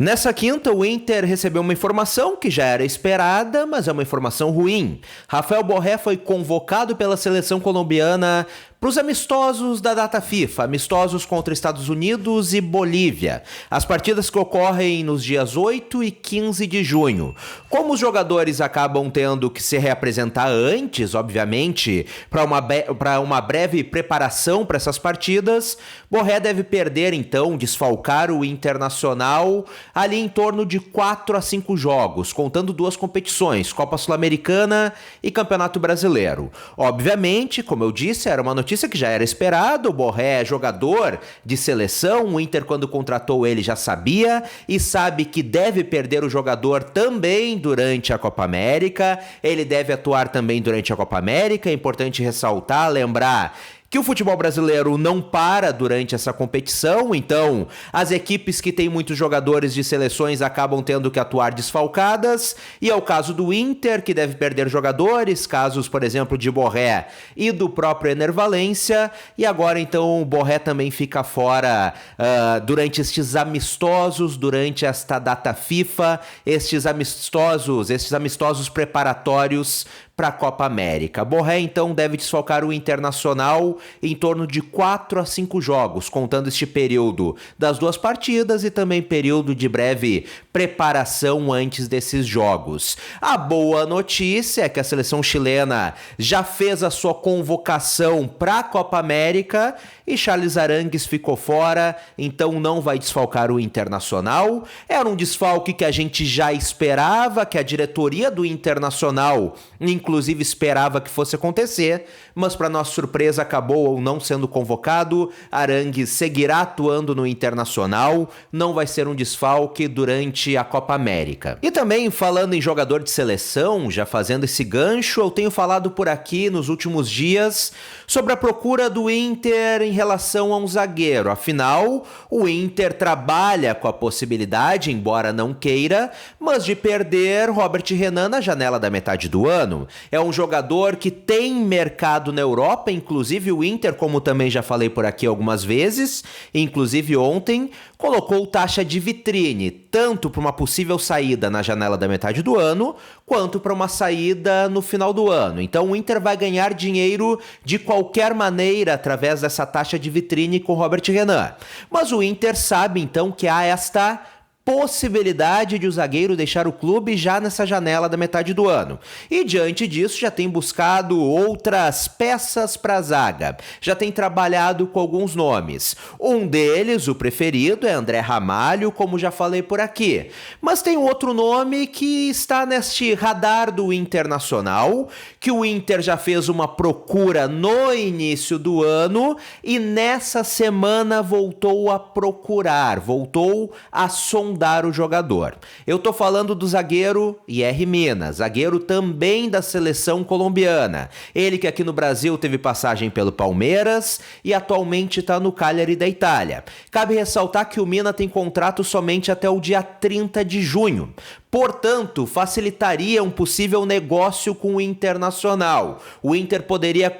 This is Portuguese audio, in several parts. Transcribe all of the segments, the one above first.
Nessa quinta, o Inter recebeu uma informação que já era esperada, mas é uma informação ruim. Rafael Borré foi convocado pela seleção colombiana para os amistosos da data FIFA, amistosos contra Estados Unidos e Bolívia. As partidas que ocorrem nos dias 8 e 15 de junho. Como os jogadores acabam tendo que se reapresentar antes, obviamente, para uma breve preparação para essas partidas, Borré deve perder, então, desfalcar o Internacional ali em torno de 4 a 5 jogos, contando duas competições, Copa Sul-Americana e Campeonato Brasileiro. Obviamente, como eu disse, era uma notícia que já era esperado. O Borré é jogador de seleção, o Inter quando contratou ele já sabia e sabe que deve perder o jogador também durante a Copa América, ele deve atuar também durante a Copa América, é importante ressaltar, lembrar que o futebol brasileiro não para durante essa competição, então as equipes que têm muitos jogadores de seleções acabam tendo que atuar desfalcadas, e é o caso do Inter, que deve perder jogadores, casos, por exemplo, de Borré e do próprio Ener Valencia, e agora então o Borré também fica fora durante estes amistosos, durante esta data FIFA, estes amistosos preparatórios para a Copa América. Borré, então, deve desfalcar o Internacional em torno de 4 a 5 jogos, contando este período das duas partidas e também período de breve preparação antes desses jogos. A boa notícia é que a seleção chilena já fez a sua convocação para a Copa América e Charles Arangues ficou fora, então não vai desfalcar o Internacional. Era um desfalque que a gente já esperava, que a diretoria do Internacional inclusive esperava que fosse acontecer, mas para nossa surpresa acabou não sendo convocado. Arangues seguirá atuando no Internacional, não vai ser um desfalque durante a Copa América. E também falando em jogador de seleção, já fazendo esse gancho, eu tenho falado por aqui nos últimos dias sobre a procura do Inter em relação a um zagueiro. Afinal, o Inter trabalha com a possibilidade, embora não queira, mas de perder Robert Renan na janela da metade do ano. É um jogador que tem mercado na Europa, inclusive o Inter, como também já falei por aqui algumas vezes, inclusive ontem, colocou taxa de vitrine, tanto para uma possível saída na janela da metade do ano, quanto para uma saída no final do ano. Então o Inter vai ganhar dinheiro de qualquer maneira através dessa taxa de vitrine com Robert Renan. Mas o Inter sabe então que há esta possibilidade de o zagueiro deixar o clube já nessa janela da metade do ano. E diante disso já tem buscado outras peças para a zaga. Já tem trabalhado com alguns nomes. Um deles, o preferido, é André Ramalho, como já falei por aqui. Mas tem outro nome que está neste radar do Internacional, que o Inter já fez uma procura no início do ano e nessa semana voltou a procurar, voltou a sondar o jogador. Eu tô falando do zagueiro Yerry Mina, zagueiro também da seleção colombiana. Ele que aqui no Brasil teve passagem pelo Palmeiras e atualmente está no Cagliari da Itália. Cabe ressaltar que o Mina tem contrato somente até o dia 30 de junho. Portanto, facilitaria um possível negócio com o Internacional. O Inter poderia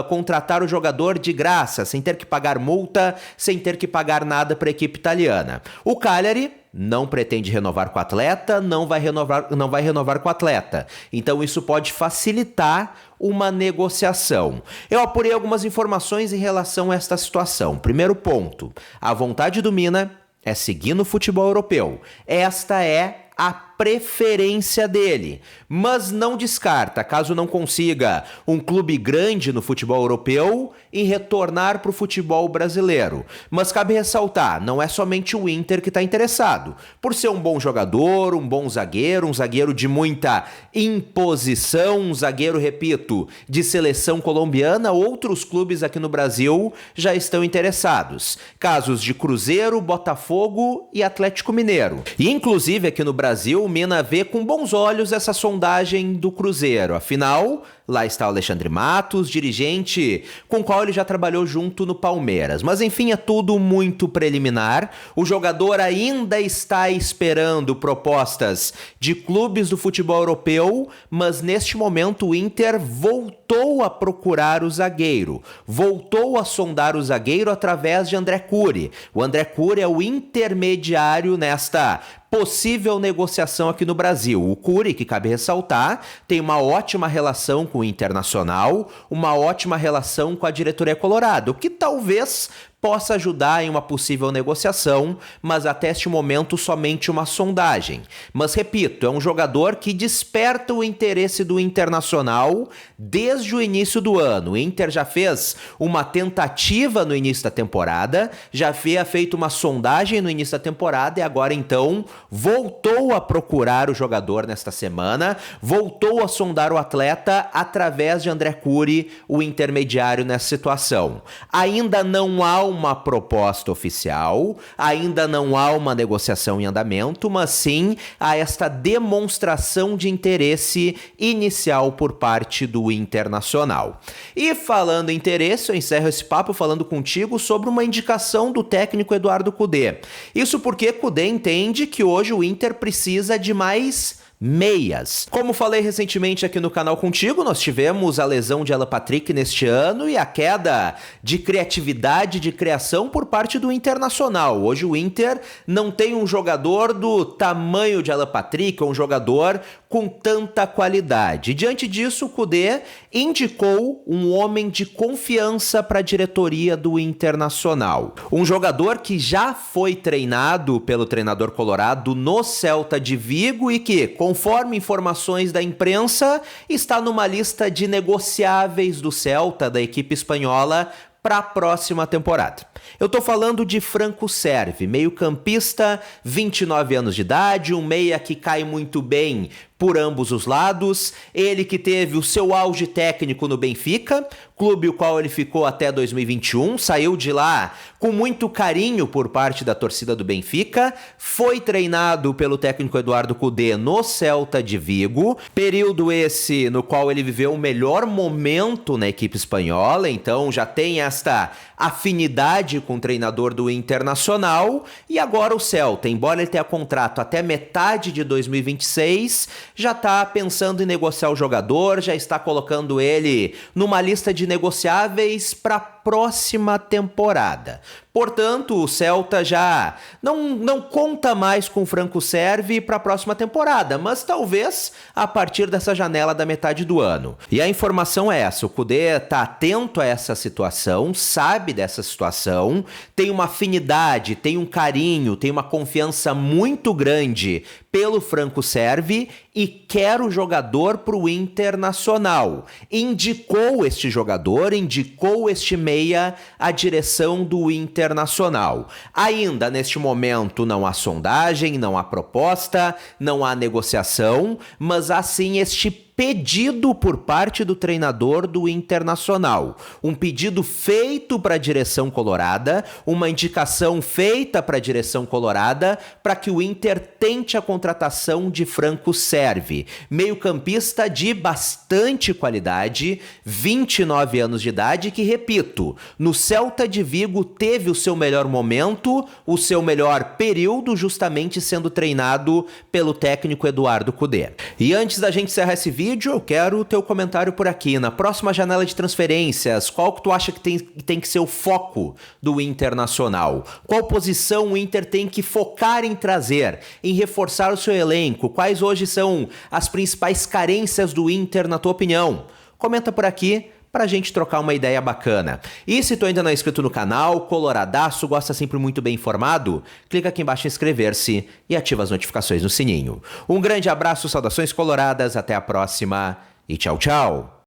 contratar o jogador de graça, sem ter que pagar multa, sem ter que pagar nada para a equipe italiana. O Cagliari não pretende renovar com o atleta, não vai renovar com o atleta. Então isso pode facilitar uma negociação. Eu apurei algumas informações em relação a esta situação. Primeiro ponto, a vontade do Mina é seguir no futebol europeu. Esta é a preferência dele, mas não descarta, caso não consiga um clube grande no futebol europeu, em retornar para o futebol brasileiro. Mas cabe ressaltar, não é somente o Inter que está interessado. Por ser um bom jogador, um bom zagueiro, um zagueiro de muita imposição, um zagueiro, repito, de seleção colombiana, outros clubes aqui no Brasil já estão interessados. Casos de Cruzeiro, Botafogo e Atlético Mineiro. E inclusive aqui no Brasil, o Mina vê com bons olhos essa sondagem do Cruzeiro. Afinal, Lá está o Alexandre Matos, dirigente com o qual ele já trabalhou junto no Palmeiras. Mas enfim, é tudo muito preliminar. O jogador ainda está esperando propostas de clubes do futebol europeu, mas neste momento o Inter voltou a procurar o zagueiro. Voltou a sondar o zagueiro através de André Cury. O André Cury é o intermediário nesta possível negociação aqui no Brasil. O Cury, que cabe ressaltar, tem uma ótima relação com o Internacional, uma ótima relação com a diretoria colorada, o que talvez possa ajudar em uma possível negociação, mas até este momento somente uma sondagem. Mas repito, é um jogador que desperta o interesse do Internacional desde o início do ano. O Inter já fez uma tentativa no início da temporada, já havia feito uma sondagem no início da temporada e agora então voltou a procurar o jogador nesta semana, voltou a sondar o atleta através de André Cury, o intermediário nessa situação. Ainda não há uma proposta oficial, ainda não há uma negociação em andamento, mas sim há esta demonstração de interesse inicial por parte do Internacional. E falando em interesse, eu encerro esse papo falando contigo sobre uma indicação do técnico Eduardo Cudê. Isso porque Cudê entende que hoje o Inter precisa de mais meias. Como falei recentemente aqui no canal contigo, nós tivemos a lesão de Alan Patrick neste ano e a queda de criatividade, de criação por parte do Internacional. Hoje o Inter não tem um jogador do tamanho de Alan Patrick, um jogador com tanta qualidade. Diante disso, o Cudê indicou um homem de confiança para a diretoria do Internacional. Um jogador que já foi treinado pelo treinador colorado no Celta de Vigo e que, conforme informações da imprensa, está numa lista de negociáveis do Celta, da equipe espanhola, para a próxima temporada. Eu tô falando de Franco Servi, meio-campista, 29 anos de idade, um meia que cai muito bem por ambos os lados, ele que teve o seu auge técnico no Benfica, clube o qual ele ficou até 2021, saiu de lá com muito carinho por parte da torcida do Benfica, foi treinado pelo técnico Eduardo Cudê no Celta de Vigo, período esse no qual ele viveu o melhor momento na equipe espanhola, então já tem esta afinidade com o treinador do Internacional, e agora o Celta, embora ele tenha contrato até metade de 2026, já está pensando em negociar o jogador, já está colocando ele numa lista de negociáveis para a próxima temporada. Portanto, o Celta já não conta mais com o Franco Servi para a próxima temporada, mas talvez a partir dessa janela da metade do ano. E a informação é essa, o Cudê está atento a essa situação, sabe dessa situação, tem uma afinidade, tem um carinho, tem uma confiança muito grande pelo Franco Servi e quer o jogador para o Internacional. Indicou este jogador, indicou este meia à direção do Internacional. Ainda neste momento não há sondagem, não há proposta, não há negociação, mas há sim este pedido por parte do treinador do Internacional. Um pedido feito para a direção colorada, uma indicação feita para a direção colorada para que o Inter tente a contratação de Franco Servi. Meio-campista de bastante qualidade, 29 anos de idade, que, repito, no Celta de Vigo teve o seu melhor momento, o seu melhor período, justamente sendo treinado pelo técnico Eduardo Cudê. E antes da gente encerrar esse vídeo, eu quero o teu comentário por aqui. Na próxima janela de transferências, qual que tu acha que tem que ser o foco do Internacional? Qual posição o Inter tem que focar em trazer, em reforçar o seu elenco? Quais hoje são as principais carências do Inter, na tua opinião? Comenta por aqui pra gente trocar uma ideia bacana. E se tu ainda não é inscrito no canal, coloradaço, gosta sempre muito bem informado, clica aqui embaixo em inscrever-se e ativa as notificações no sininho. Um grande abraço, saudações coloradas, até a próxima e tchau, tchau!